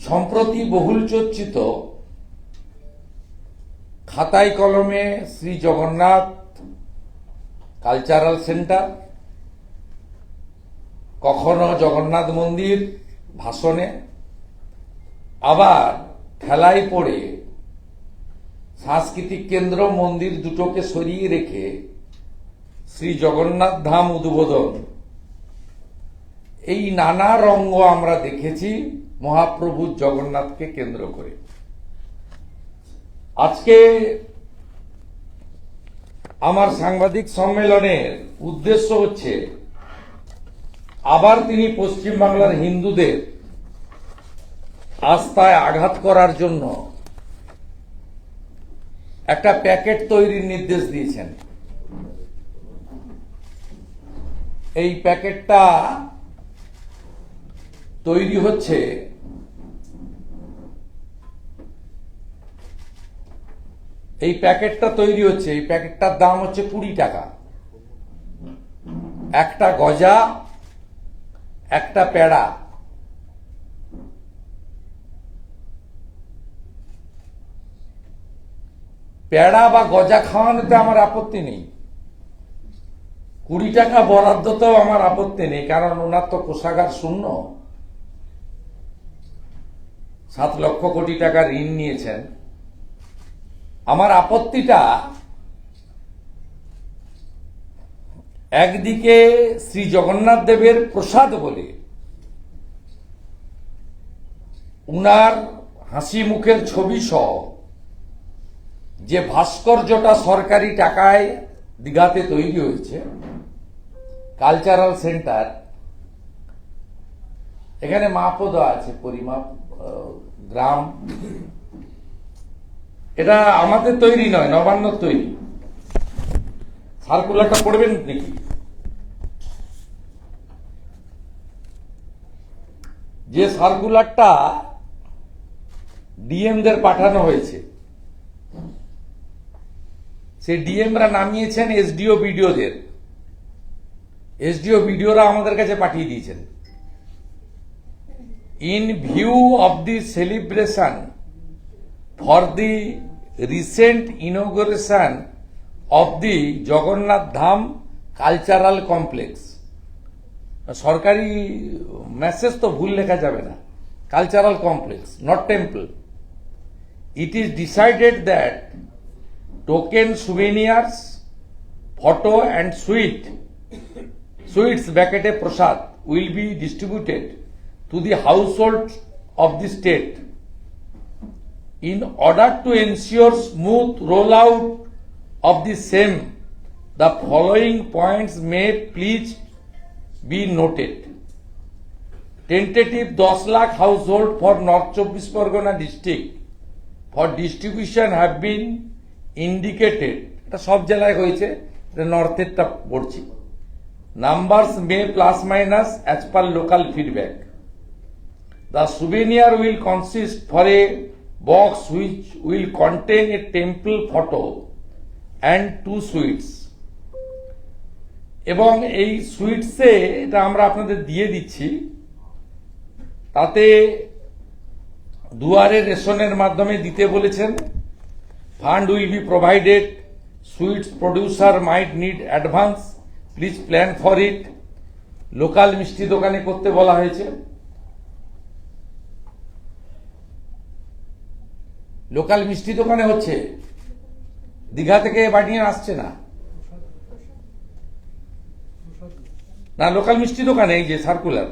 সম্প্রতি বহুল চর্চিত খাতায় কলমে শ্রী জগন্নাথ কালচারাল সেন্টার, কখনো জগন্নাথ মন্দির ভাষণে, আবার ঠেলায় পড়ে সাংস্কৃতিক কেন্দ্র মন্দির দুটোকে সরিয়ে রেখে শ্রী জগন্নাথ ধাম উদ্বোধন, এই নানা রঙ্গ আমরা দেখেছি মহাপ্রভু জগন্নাথকে কেন্দ্র করে। আজকে আমার সাংবাদিক সম্মেলনের উদ্দেশ্য হচ্ছে আবার তিনি পশ্চিমবাংলার হিন্দুদের আস্থায় আঘাত করার জন্য একটা প্যাকেট তৈরির নির্দেশ দিয়েছেন। এই প্যাকেটটা তৈরি হচ্ছে এই প্যাকেটটার দাম হচ্ছে 20 টাকা। একটা গজা, একটা পেড়া। পেড়া বা গজা খাওয়ানোতে আমার আপত্তি নেই, 20 টাকা বরাদ্দতেও আমার আপত্তি নেই, কারণ ওনার তো কোষাগার শূন্য। 7 লক্ষ কোটি টাকা ঋণ নিয়েছেন। আমার আপত্তিটা একদিকে শ্রী জগন্নাথ দেবের প্রসাদ বলে উনার হাসি মুখের ছবি সহ যে ভাস্কর্যটা সরকারি টাকায় দীঘাতে তৈরি হয়েছে, কালচারাল সেন্টার, এখানে মাপও দেওয়া আছে, পরিমাপ, গ্রাম। এটা আমাদের তৈরি নয়, নবান্নর তৈরি। সার্কুলারটা পড়বেন নাকি? যে সার্কুলারটা ডিএমদের পাঠানো হয়েছে, সেই ডিএমরা নামিয়েছেন এসডিও বিডিওদের। এসডিও বিডিওরা আমাদের কাছে পাঠিয়ে দিয়েছেন। In view of the celebration for the recent inauguration of the Jagannath Dham Cultural Complex, সরকারি মেসেজ তো ভুল লেখা যাবে না, cultural complex, not temple, it is decided that token souvenirs, photo and sweets ব্যাকেটে prasad will be distributed to the household of the state. In order to ensure smooth rollout of the same, the following points may please be noted. Tentative 10 lakh household for North 24 Pargona district for distribution have been indicated. এটা সব জেলায় হয়েছে, নর্থেরটা পড়ছি। Numbers may plus minus as per local feedback. The souvenir will consist for a box which will contain a temple photo and 2 sweets. এবং এই সুইটসে, এটা আমরা আপনাদের দিয়ে দিচ্ছি, তাতে দুয়ারে রেশনের মাধ্যমে দিতে বলেছেন। Fund will be provided, sweets producer might need advance, please plan for it. Local মিষ্টি দোকানে করতে বলা হয়েছে। লোকাল মিষ্টি দোকানে হচ্ছে, দীঘা থেকে বানিয়ে আসছে না। লোকাল মিষ্টি দোকানে এই যে সার্কুলার,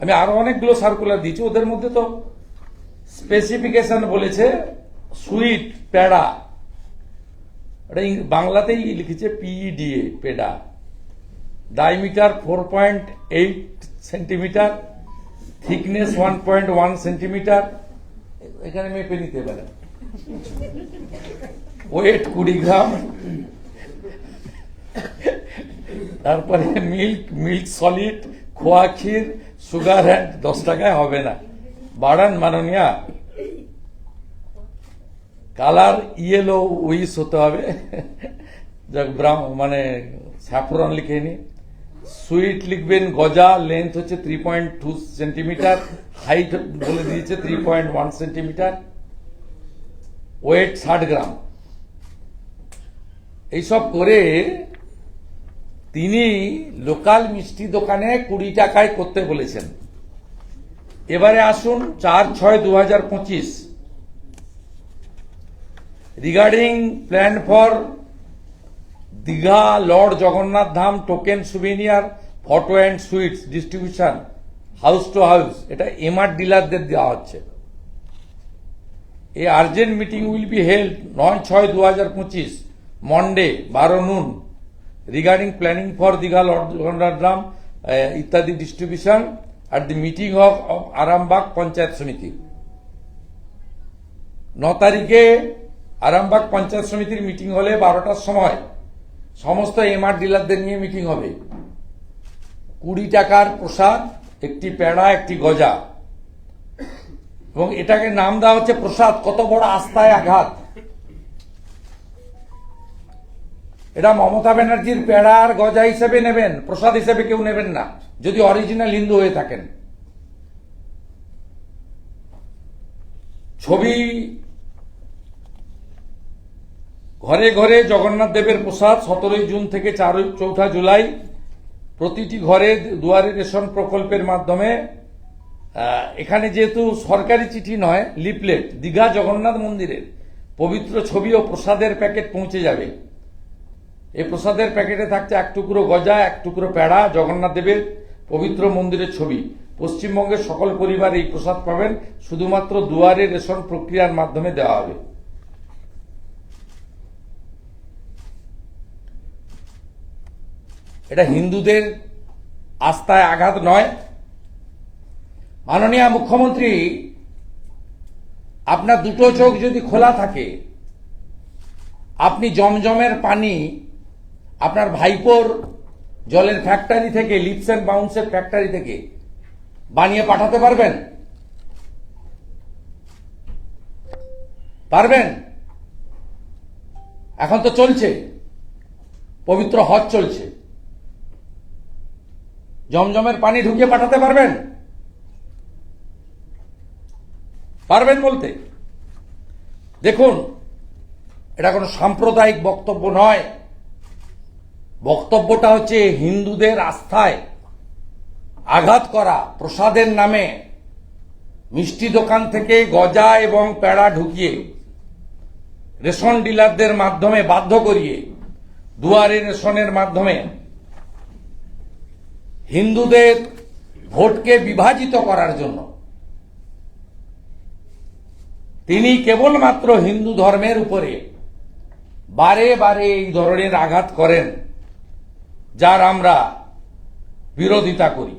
আমি আরো অনেকগুলো সার্কুলার দিয়েছি, ওদের মধ্যে তো স্পেসিফিকেশন বলেছে সুইট, পেড়া, এটা বাংলাতেই লিখেছে PEDA, peda, diameter 4.8 centimetre, thickness 1.1 centimetre, এখানে মেপে নিতে পারে, ওয়েট 20 গ্রাম, তারপরে মিল্ক সলিড, খোয়া ক্ষীর, সুগার অ্যান্ড 10 টাকায় হবে না, বাড়ান মাননীয়া। কালার ইয়েলো উইস হতে হবে, ব্রাউন মানে স্যাফরন লিখে নি। সুইট লিখবেন গজা, লেন্থ হচ্ছে 3.2 সেন্টিমিটার, হাইট বলে দিয়েছে 3.1 সেন্টিমিটার, ওয়েট 60 গ্রাম। এইসব করে তিনি লোকাল মিষ্টি দোকানে 20 টাকায় করতে বলেছেন। এবারে আসুন 4/6/2025 regarding plan for Digha lord Jagannath Dham token souvenir photo and sweets distribution house to house, এটা এমআর ডিলারদের দেওয়া হচ্ছে। এই urgent meeting will be held 9/6/2025 Monday 12 noon regarding planning for Digha lord Jagannath Dham ইত্যাদি distribution at the meeting of Arambagh Panchayat Samiti. 9 তারিখে আরামবাগ পঞ্চায়েত সমিতির মিটিং হলে 12টার সময় সমস্ত এমআর ডিলারদের নিয়ে মিটিং হবে। 20 টাকার প্রসাদ, একটি পেড়া, একটি গজা, এবং এটাকে নাম দেওয়া হচ্ছে প্রসাদ। কত বড় আস্থায় আঘাত! এটা মমতা ব্যানার্জির পেড়া আর গজা হিসেবে নেবেন, প্রসাদ হিসেবে কেউ নেবেন না, যদি অরিজিনাল হিন্দু হয়ে থাকেন। ছবি ঘরে ঘরে জগন্নাথ দেবের প্রসাদ 17 জুন থেকে 4 জুলাই প্রতিটি ঘরে দুয়ারে রেশন প্রকল্পের মাধ্যমে। এখানে যেহেতু সরকারি চিঠি নয়, লিফলেট, দীঘা জগন্নাথ মন্দিরের পবিত্র ছবি ও প্রসাদের প্যাকেট পৌঁছে যাবে। এই প্রসাদের প্যাকেটে থাকছে 1 টুকরো গজা, 1 টুকরো পেড়া, জগন্নাথ দেবের পবিত্র মন্দিরের ছবি। পশ্চিমবঙ্গের সকল পরিবার এই প্রসাদ পাবেন, শুধুমাত্র দুয়ারে রেশন প্রক্রিয়ার মাধ্যমে দেওয়া হবে। এটা হিন্দুদের আস্থায় আঘাত নয়। মাননীয় মুখ্যমন্ত্রী, আপনার দুটো চোখ যদি খোলা থাকে, আপনি জমজমের পানি আপনার ভাইপোর জলের ফ্যাক্টরি থেকে, লিপস অ্যান্ড বাউন্সের ফ্যাক্টরি থেকে বানিয়ে পাঠাতে পারবেন? পারবেন? এখন তো চলছে, পবিত্র হজ চলছে, জমজমের পানি ঢুকিয়ে পাঠাতে পারবেন? পারবেন বলতে? দেখুন, এটা কোনো সাম্প্রদায়িক বক্তব্য নয়। বক্তব্যটা হচ্ছে হিন্দুদের আস্থায় আঘাত করা। প্রসাদের নামে মিষ্টি দোকান থেকে গজা এবং পেড়া ঢুকিয়ে রেশন ডিলারদের মাধ্যমে বাধ্য করিয়ে দুয়ারে রেশনের মাধ্যমে হিন্দুদের ভোটকে বিভাজিত করার জন্য তিনি কেবলমাত্র হিন্দু ধর্মের উপরে বারে বারে এই ধরনের আঘাত করেন, যার আমরা বিরোধিতা করি।